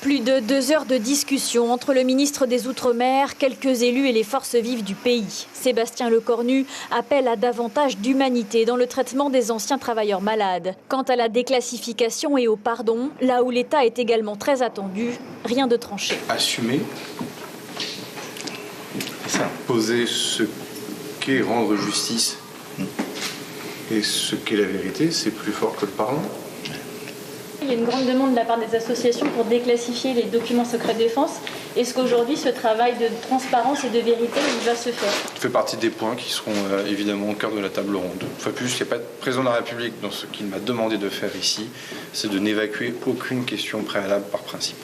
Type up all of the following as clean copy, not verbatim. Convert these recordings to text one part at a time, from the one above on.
Plus de 2 heures de discussion entre le ministre des Outre-mer, quelques élus et les forces vives du pays. Sébastien Lecornu appelle à davantage d'humanité dans le traitement des anciens travailleurs malades. Quant à la déclassification et au pardon, là où l'État est également très attendu, rien de tranché. Assumer, poser ce qu'est rendre justice et ce qu'est la vérité, c'est plus fort que le pardon. Il y a une grande demande de la part des associations pour déclassifier les documents secret défense. Est-ce qu'aujourd'hui, ce travail de transparence et de vérité, il va se faire? Ça fait partie des points qui seront évidemment au cœur de la table ronde. Une fois de plus, il n'y a pas de président de la République dans ce qu'il m'a demandé de faire ici, c'est de n'évacuer aucune question préalable par principe.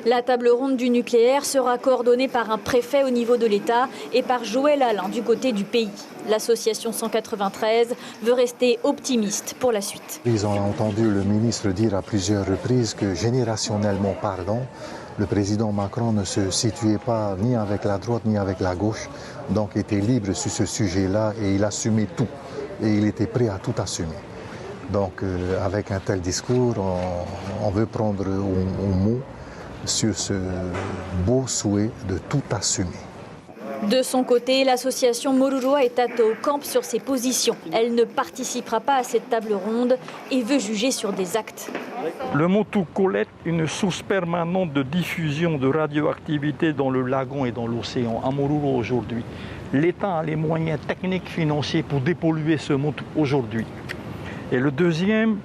La table ronde du nucléaire sera coordonnée par un préfet au niveau de l'État et par Joël Alain du côté du pays. L'association 193 veut rester optimiste pour la suite. Ils ont entendu le ministre dire à plusieurs reprises que générationnellement parlant, le président Macron ne se situait pas ni avec la droite ni avec la gauche, donc était libre sur ce sujet-là et il assumait tout. Et il était prêt à tout assumer. Donc avec un tel discours, on veut prendre au mot sur ce beau souhait de tout assumer. De son côté, l'association Moruroa et Tato campe sur ses positions. Elle ne participera pas à cette table ronde et veut juger sur des actes. Le Motu-Colette, une source permanente de diffusion de radioactivité dans le lagon et dans l'océan, à Moruroa aujourd'hui. L'État a les moyens techniques, financiers pour dépolluer ce Motu aujourd'hui. Et le deuxième,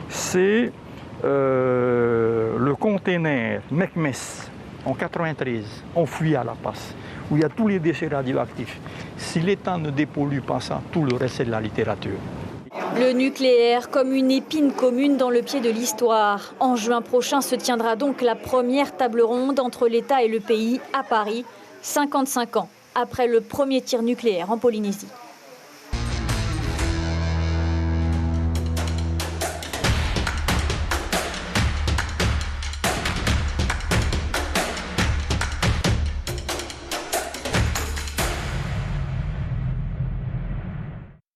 c'est le conteneur Mekmes en 93, enfoui à La Paz, où il y a tous les déchets radioactifs. Si l'État ne dépollue pas ça, tout le reste c'est de la littérature. Le nucléaire comme une épine commune dans le pied de l'histoire. En juin prochain se tiendra donc la première table ronde entre l'État et le pays à Paris, 55 ans après le premier tir nucléaire en Polynésie.